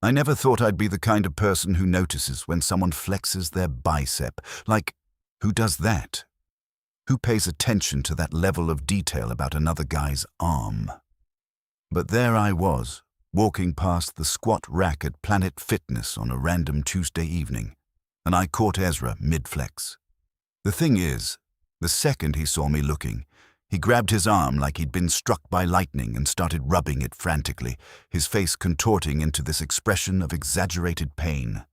I never thought I'd be the kind of person who notices when someone flexes their bicep. Like, who does that? Who pays attention to that level of detail about another guy's arm? But there I was, walking past the squat rack at Planet Fitness on a random Tuesday evening, and I caught Ezra mid-flex. The thing is, the second he saw me looking, he grabbed his arm like he'd been struck by lightning and started rubbing it frantically, his face contorting into this expression of exaggerated pain.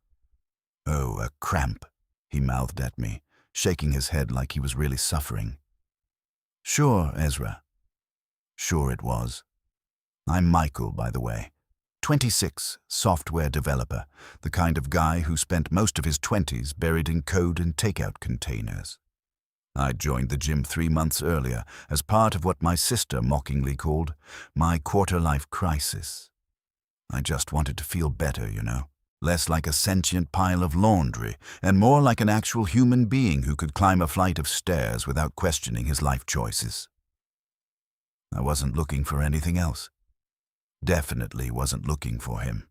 "Oh, a cramp," he mouthed at me, shaking his head like he was really suffering. "Sure, Ezra." Sure it was. I'm Michael, by the way. 26, software developer, the kind of guy who spent most of his 20s buried in code and takeout containers. I joined the gym 3 months earlier as part of what my sister mockingly called my quarter-life crisis. I just wanted to feel better, less like a sentient pile of laundry and more like an actual human being who could climb a flight of stairs without questioning his life choices. I wasn't looking for anything else. Definitely wasn't looking for him.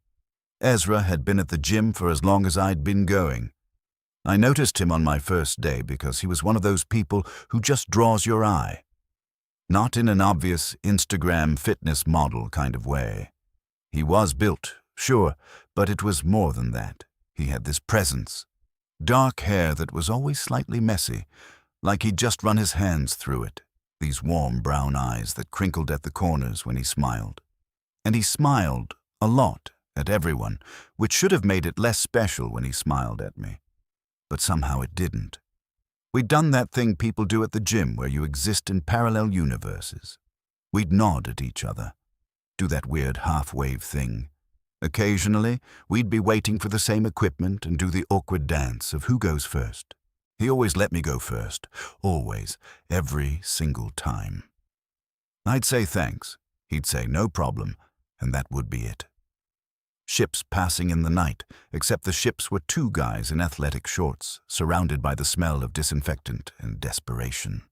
Ezra had been at the gym for as long as I'd been going. I noticed him on my first day because he was one of those people who just draws your eye. Not in an obvious Instagram fitness model kind of way. He was built, sure, but it was more than that. He had this presence. Dark hair that was always slightly messy, like he'd just run his hands through it. These warm brown eyes that crinkled at the corners when he smiled. And he smiled a lot at everyone, which should have made it less special when he smiled at me. But somehow it didn't. We'd done that thing people do at the gym where you exist in parallel universes. We'd nod at each other, do that weird half-wave thing. Occasionally, we'd be waiting for the same equipment and do the awkward dance of who goes first. He always let me go first, always, every single time. I'd say thanks, he'd say no problem, and that would be it. Ships passing in the night, except the ships were 2 guys in athletic shorts, surrounded by the smell of disinfectant and desperation.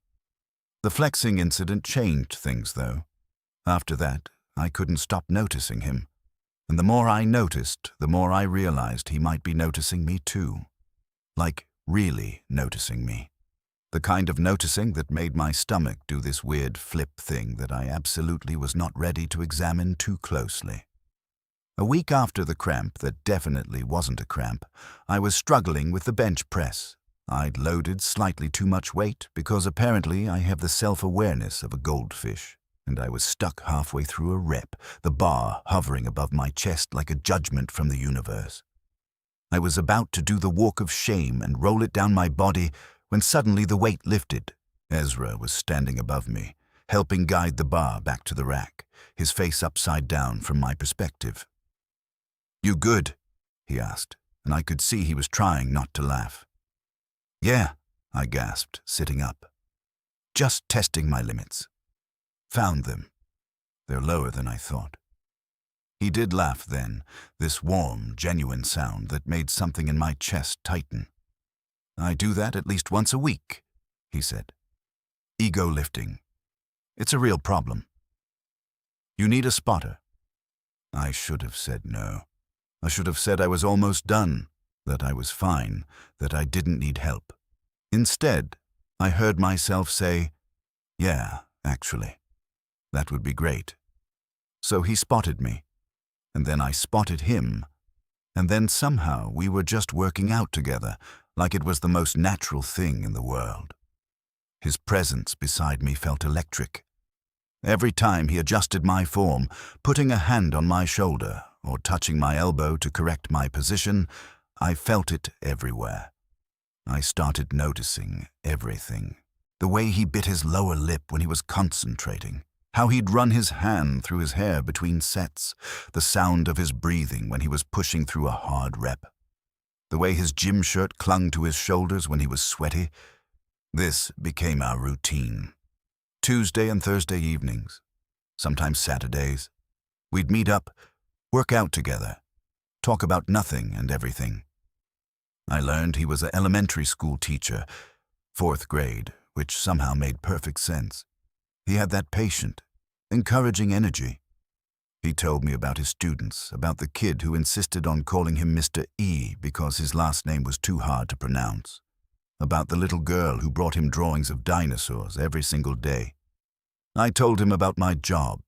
The flexing incident changed things, though. After that, I couldn't stop noticing him. And the more I noticed, the more I realized he might be noticing me too. Like, really noticing me. The kind of noticing that made my stomach do this weird flip thing that I absolutely was not ready to examine too closely. A week after the cramp that definitely wasn't a cramp, I was struggling with the bench press. I'd loaded slightly too much weight because apparently I have the self-awareness of a goldfish, and I was stuck halfway through a rep, the bar hovering above my chest like a judgment from the universe. I was about to do the walk of shame and roll it down my body when suddenly the weight lifted. Ezra was standing above me, helping guide the bar back to the rack, his face upside down from my perspective. "You good?" he asked, and I could see he was trying not to laugh. "Yeah," I gasped, sitting up. "Just testing my limits. Found them. They're lower than I thought." He did laugh then, this warm, genuine sound that made something in my chest tighten. "I do that at least once a week," he said. "Ego lifting. It's a real problem. You need a spotter." I should have said no. I should have said I was almost done, that I was fine, that I didn't need help. Instead, I heard myself say, "Yeah, actually, that would be great." So he spotted me, and then I spotted him, and then somehow we were just working out together, like it was the most natural thing in the world. His presence beside me felt electric. Every time he adjusted my form, putting a hand on my shoulder or touching my elbow to correct my position, I felt it everywhere. I started noticing everything. The way he bit his lower lip when he was concentrating, how he'd run his hand through his hair between sets, the sound of his breathing when he was pushing through a hard rep, the way his gym shirt clung to his shoulders when he was sweaty. This became our routine. Tuesday and Thursday evenings, sometimes Saturdays. We'd meet up, work out together, talk about nothing and everything. I learned he was an elementary school teacher, 4th grade, which somehow made perfect sense. He had that patient, encouraging energy. He told me about his students, about the kid who insisted on calling him Mr. E because his last name was too hard to pronounce, about the little girl who brought him drawings of dinosaurs every single day. I told him about my job,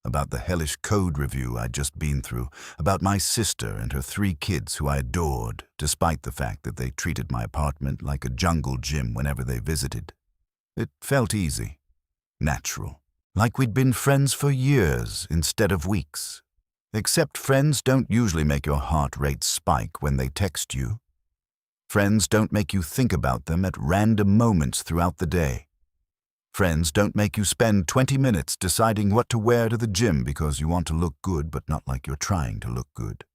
about the hellish code review I'd just been through, about my sister and her 3 kids who I adored, despite the fact that they treated my apartment like a jungle gym whenever they visited. It felt easy, natural, like we'd been friends for years instead of weeks. Except friends don't usually make your heart rate spike when they text you. Friends don't make you think about them at random moments throughout the day. Friends don't make you spend 20 minutes deciding what to wear to the gym because you want to look good but not like you're trying to look good.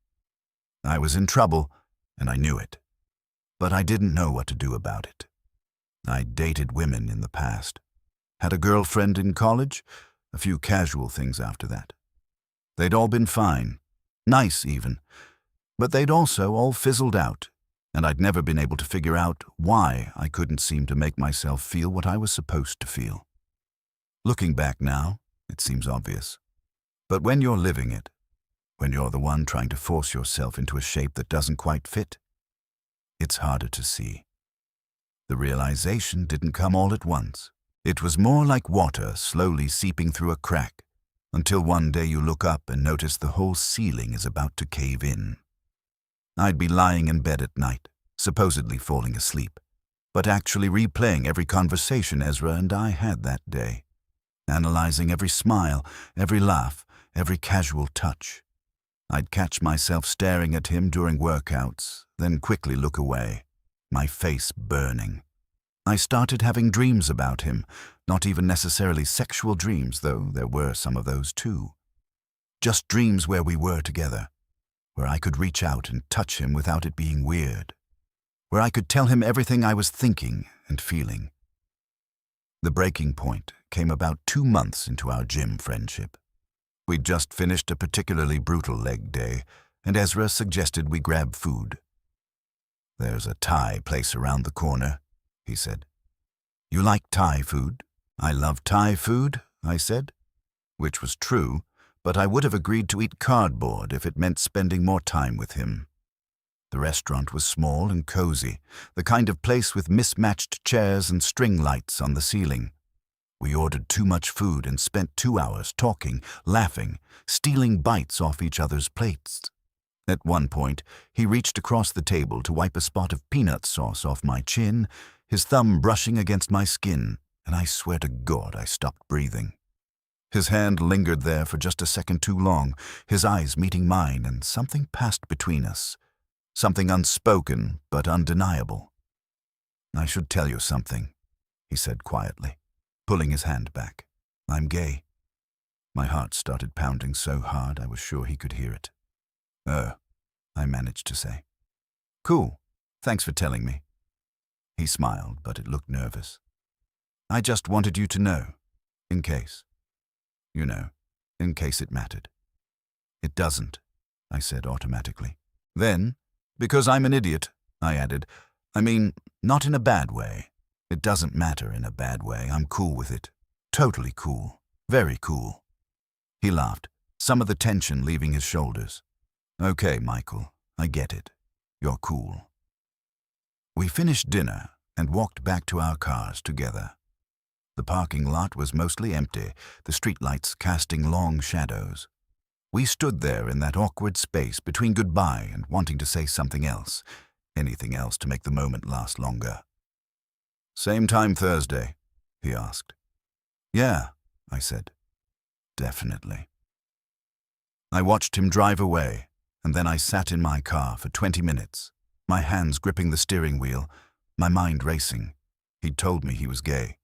I was in trouble, and I knew it. But I didn't know what to do about it. I'd dated women in the past. Had a girlfriend in college, a few casual things after that. They'd all been fine, nice even, but they'd also all fizzled out, and I'd never been able to figure out why I couldn't seem to make myself feel what I was supposed to feel. Looking back now, it seems obvious. But when you're living it, when you're the one trying to force yourself into a shape that doesn't quite fit, it's harder to see. The realization didn't come all at once. It was more like water slowly seeping through a crack, until one day you look up and notice the whole ceiling is about to cave in. I'd be lying in bed at night, supposedly falling asleep, but actually replaying every conversation Ezra and I had that day, analyzing every smile, every laugh, every casual touch. I'd catch myself staring at him during workouts, then quickly look away, my face burning. I started having dreams about him, not even necessarily sexual dreams, though there were some of those too. Just dreams where we were together, where I could reach out and touch him without it being weird, where I could tell him everything I was thinking and feeling. The breaking point came about 2 months into our gym friendship. We'd just finished a particularly brutal leg day, and Ezra suggested we grab food. "There's a Thai place around the corner," he said. "You like Thai food?" "I love Thai food," I said, which was true, but I would have agreed to eat cardboard if it meant spending more time with him. The restaurant was small and cozy, the kind of place with mismatched chairs and string lights on the ceiling. We ordered too much food and spent 2 hours talking, laughing, stealing bites off each other's plates. At one point, he reached across the table to wipe a spot of peanut sauce off my chin, his thumb brushing against my skin, and I swear to God I stopped breathing. His hand lingered there for just a second too long, his eyes meeting mine, and something passed between us. Something unspoken but undeniable. "I should tell you something," he said quietly, pulling his hand back. "I'm gay." My heart started pounding so hard I was sure he could hear it. "Oh," I managed to say. "Cool. Thanks for telling me." He smiled, but it looked nervous. "I just wanted you to know, in case. You know, in case it mattered." "It doesn't," I said automatically. Then, because I'm an idiot, I added, "I mean, not in a bad way. It doesn't matter in a bad way. I'm cool with it. Totally cool. Very cool." He laughed, some of the tension leaving his shoulders. "Okay, Michael, I get it. You're cool." We finished dinner and walked back to our cars together. The parking lot was mostly empty, the streetlights casting long shadows. We stood there in that awkward space between goodbye and wanting to say something else, anything else to make the moment last longer. "Same time Thursday?" he asked. "Yeah," I said. "Definitely." I watched him drive away, and then I sat in my car for 20 minutes, my hands gripping the steering wheel, my mind racing. He'd told me he was gay.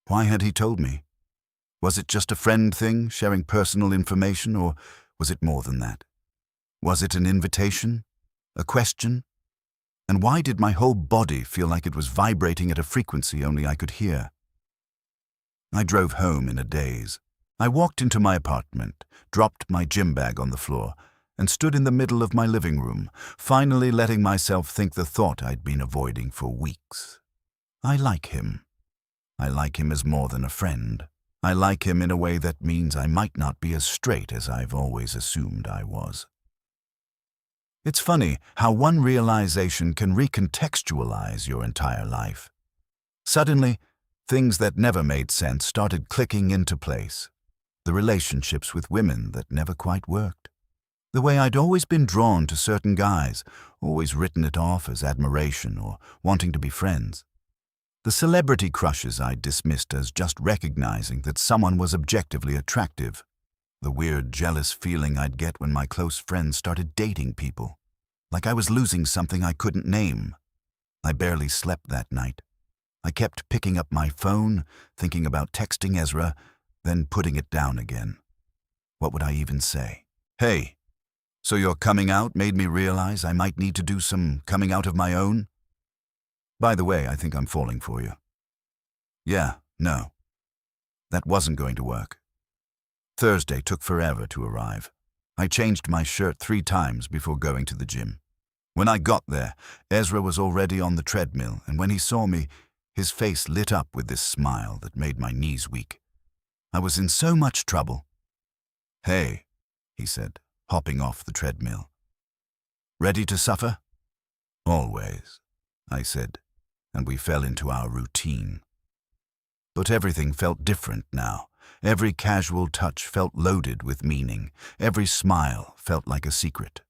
Why had he told me? Was it just a friend thing, sharing personal information, or was it more than that? Was it an invitation? A question? And why did my whole body feel like it was vibrating at a frequency only I could hear? I drove home in a daze. I walked into my apartment, dropped my gym bag on the floor, and stood in the middle of my living room, finally letting myself think the thought I'd been avoiding for weeks. I like him. I like him as more than a friend. I like him in a way that means I might not be as straight as I've always assumed I was. It's funny how one realization can recontextualize your entire life. Suddenly, things that never made sense started clicking into place. The relationships with women that never quite worked. The way I'd always been drawn to certain guys, always written it off as admiration or wanting to be friends. The celebrity crushes I'd dismissed as just recognizing that someone was objectively attractive. The weird, jealous feeling I'd get when my close friends started dating people. Like I was losing something I couldn't name. I barely slept that night. I kept picking up my phone, thinking about texting Ezra, then putting it down again. What would I even say? Hey, so your coming out made me realize I might need to do some coming out of my own? By the way, I think I'm falling for you. Yeah, no. That wasn't going to work. Thursday took forever to arrive. I changed my shirt 3 times before going to the gym. When I got there, Ezra was already on the treadmill, and when he saw me, his face lit up with this smile that made my knees weak. I was in so much trouble. Hey, he said, hopping off the treadmill. Ready to suffer? Always, I said, and we fell into our routine. But everything felt different now. Every casual touch felt loaded with meaning. Every smile felt like a secret.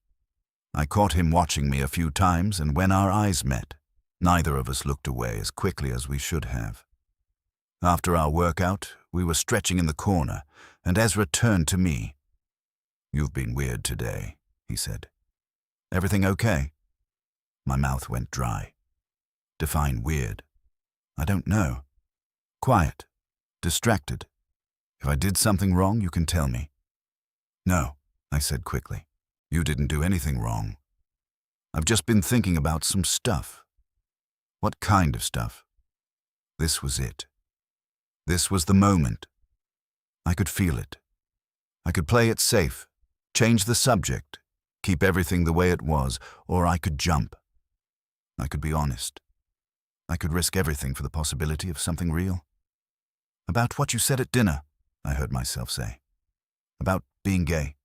I caught him watching me a few times, and when our eyes met, neither of us looked away as quickly as we should have. After our workout, we were stretching in the corner, and Ezra turned to me. "You've been weird today," he said. "Everything okay?" My mouth went dry. Define weird. I don't know. Quiet. Distracted. If I did something wrong, you can tell me. No, I said quickly. You didn't do anything wrong. I've just been thinking about some stuff. What kind of stuff? This was it. This was the moment. I could feel it. I could play it safe, change the subject, keep everything the way it was, or I could jump. I could be honest. I could risk everything for the possibility of something real. About what you said at dinner, I heard myself say. About being gay.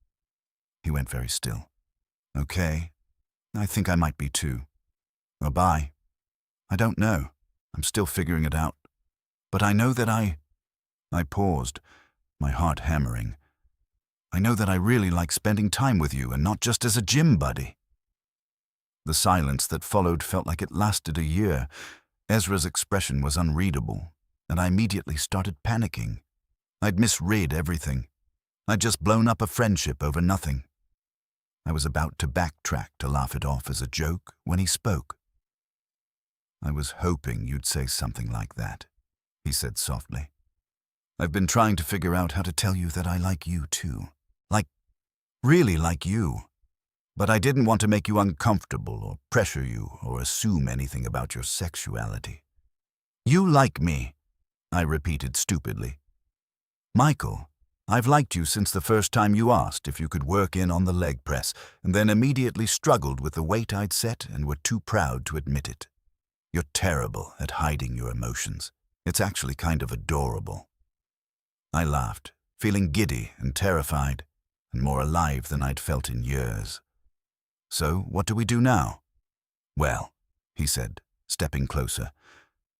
He went very still. Okay, I think I might be too. Or bi. I don't know. I'm still figuring it out. But I know that I paused, my heart hammering. I know that I really like spending time with you and not just as a gym buddy. The silence that followed felt like it lasted a year. Ezra's expression was unreadable, and I immediately started panicking. I'd misread everything. I'd just blown up a friendship over nothing. I was about to backtrack to laugh it off as a joke when he spoke. I was hoping you'd say something like that, he said softly. I've been trying to figure out how to tell you that I like you too. Really like you. But I didn't want to make you uncomfortable or pressure you or assume anything about your sexuality. You like me, I repeated stupidly. Michael, I've liked you since the first time you asked if you could work in on the leg press, and then immediately struggled with the weight I'd set and were too proud to admit it. You're terrible at hiding your emotions. It's actually kind of adorable. I laughed, feeling giddy and terrified, and more alive than I'd felt in years. So, what do we do now? Well, he said, stepping closer,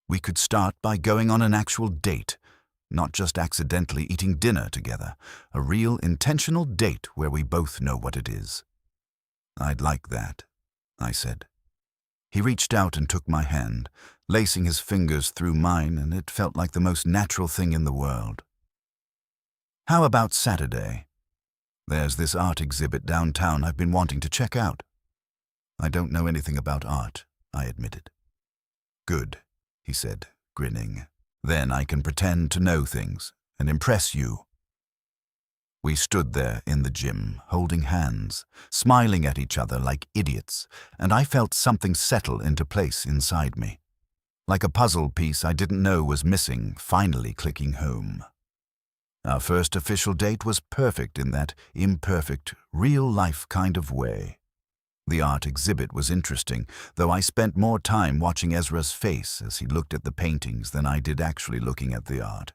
we could start by going on an actual date, not just accidentally eating dinner together, a real intentional date where we both know what it is. I'd like that, I said. He reached out and took my hand, lacing his fingers through mine, and it felt like the most natural thing in the world. How about Saturday? There's this art exhibit downtown I've been wanting to check out. I don't know anything about art, I admitted. Good, he said, grinning. Then I can pretend to know things and impress you. We stood there in the gym, holding hands, smiling at each other like idiots, and I felt something settle into place inside me. Like a puzzle piece I didn't know was missing, finally clicking home. Our first official date was perfect in that imperfect, real-life kind of way. The art exhibit was interesting, though I spent more time watching Ezra's face as he looked at the paintings than I did actually looking at the art.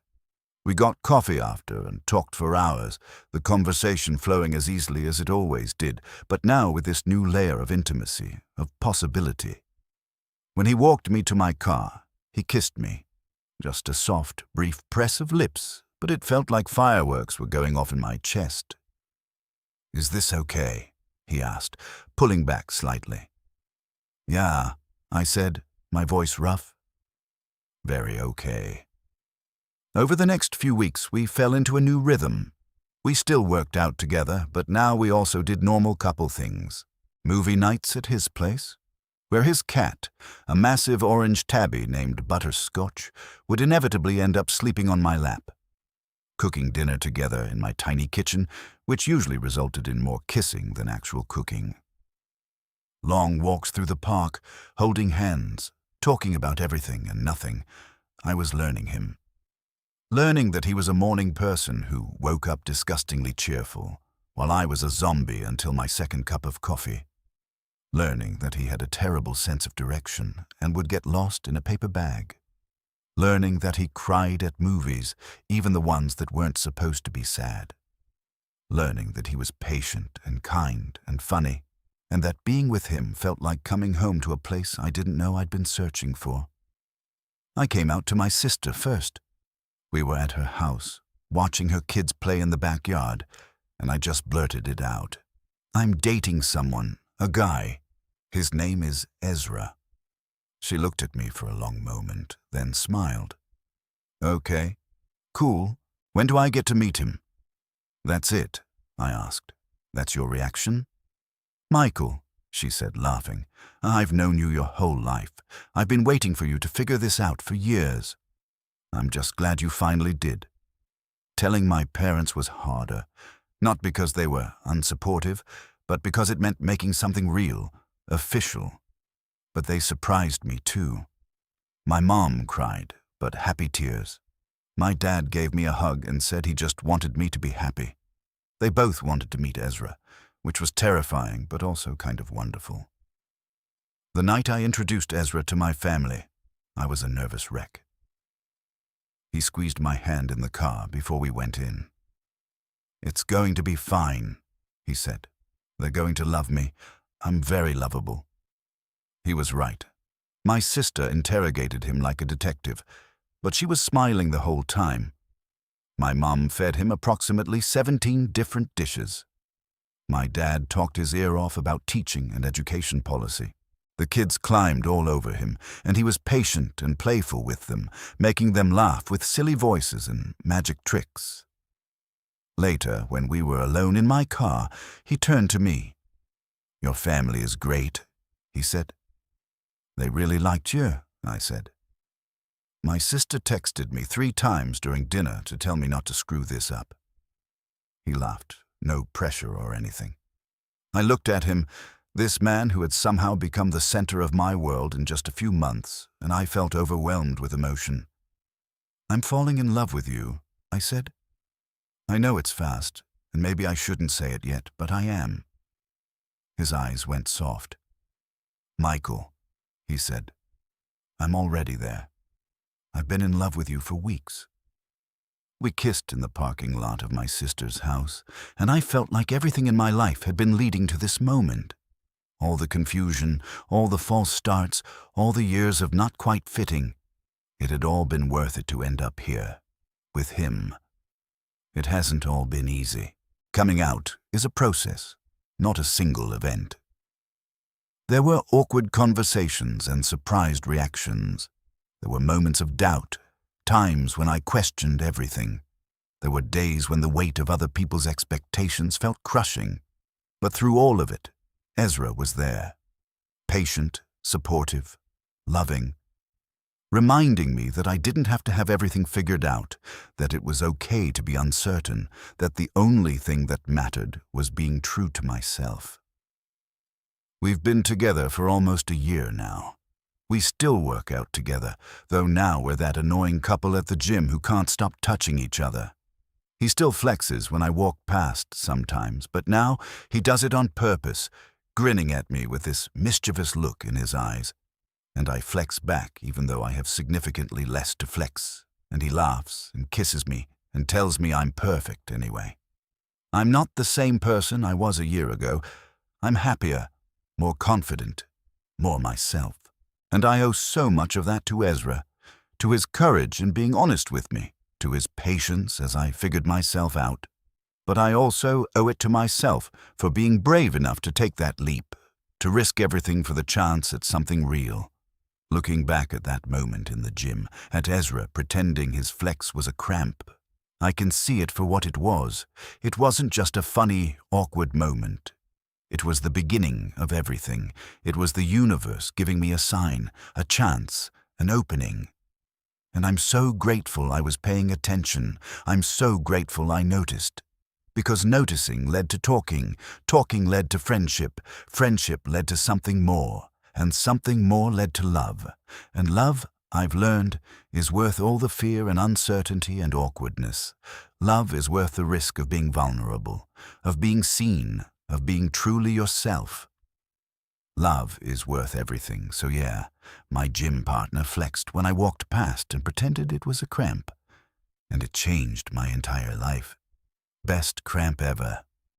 We got coffee after and talked for hours, the conversation flowing as easily as it always did, but now with this new layer of intimacy, of possibility. When he walked me to my car, he kissed me. Just a soft, brief press of lips, but it felt like fireworks were going off in my chest. "Is this okay?" he asked, pulling back slightly. "Yeah," I said, my voice rough. "Very okay." Over the next few weeks, we fell into a new rhythm. We still worked out together, but now we also did normal couple things. Movie nights at his place, where his cat, a massive orange tabby named Butterscotch, would inevitably end up sleeping on my lap. Cooking dinner together in my tiny kitchen, which usually resulted in more kissing than actual cooking. Long walks through the park, holding hands, talking about everything and nothing. I was learning him. Learning that he was a morning person who woke up disgustingly cheerful, while I was a zombie until my second cup of coffee. Learning that he had a terrible sense of direction and would get lost in a paper bag. Learning that he cried at movies, even the ones that weren't supposed to be sad. Learning that he was patient and kind and funny, and that being with him felt like coming home to a place I didn't know I'd been searching for. I came out to my sister first. We were at her house, watching her kids play in the backyard, and I just blurted it out. "I'm dating someone, a guy. His name is Ezra." She looked at me for a long moment, then smiled. "Okay, cool. When do I get to meet him?" "That's it?" I asked. "That's your reaction?" "Michael," she said, laughing, "I've known you your whole life. I've been waiting for you to figure this out for years. I'm just glad you finally did." Telling my parents was harder, not because they were unsupportive, but because it meant making something real, official. But they surprised me too. My mom cried, but happy tears. My dad gave me a hug and said he just wanted me to be happy. They both wanted to meet Ezra, which was terrifying but also kind of wonderful. The night I introduced Ezra to my family, I was a nervous wreck. He squeezed my hand in the car before we went in. "It's going to be fine," he said. "They're going to love me. I'm very lovable." He was right. My sister interrogated him like a detective, but she was smiling the whole time. My mom fed him approximately 17 different dishes. My dad talked his ear off about teaching and education policy. The kids climbed all over him, and he was patient and playful with them, making them laugh with silly voices and magic tricks. Later, when we were alone in my car, he turned to me. "Your family is great," he said. "They really liked you," I said. My sister texted me 3 times during dinner to tell me not to screw this up. He laughed, no pressure or anything. I looked at him, this man who had somehow become the center of my world in just a few months, and I felt overwhelmed with emotion. "I'm falling in love with you," I said. "I know it's fast, and maybe I shouldn't say it yet, but I am." His eyes went soft. "Michael," he said, "I'm already there. I've been in love with you for weeks." We kissed in the parking lot of my sister's house, and I felt like everything in my life had been leading to this moment. All the confusion, all the false starts, all the years of not quite fitting. It had all been worth it to end up here, with him. It hasn't all been easy. Coming out is a process, not a single event. There were awkward conversations and surprised reactions. There were moments of doubt, times when I questioned everything. There were days when the weight of other people's expectations felt crushing. But through all of it, Ezra was there, patient, supportive, loving, reminding me that I didn't have to have everything figured out, that it was okay to be uncertain, that the only thing that mattered was being true to myself. We've been together for almost a year now. We still work out together, though now we're that annoying couple at the gym who can't stop touching each other. He still flexes when I walk past sometimes, but now he does it on purpose, grinning at me with this mischievous look in his eyes. And I flex back even though I have significantly less to flex And he laughs and kisses me and tells me I'm perfect anyway. I'm not the same person I was a year ago. I'm happier, more confident, more myself. And I owe so much of that to Ezra, to his courage in being honest with me, to his patience as I figured myself out. But I also owe it to myself for being brave enough to take that leap, to risk everything for the chance at something real. Looking back at that moment in the gym, at Ezra pretending his flex was a cramp, I can see it for what it was. It wasn't just a funny, awkward moment. It was the beginning of everything. It was the universe giving me a sign, a chance, an opening. And I'm so grateful I was paying attention. I'm so grateful I noticed. Because noticing led to talking, talking led to friendship, friendship led to something more, and something more led to love. And love, I've learned, is worth all the fear and uncertainty and awkwardness. Love is worth the risk of being vulnerable, of being seen, of being truly yourself. Love is worth everything, so yeah, my gym partner flexed when I walked past and pretended it was a cramp. And it changed my entire life. Best cramp ever.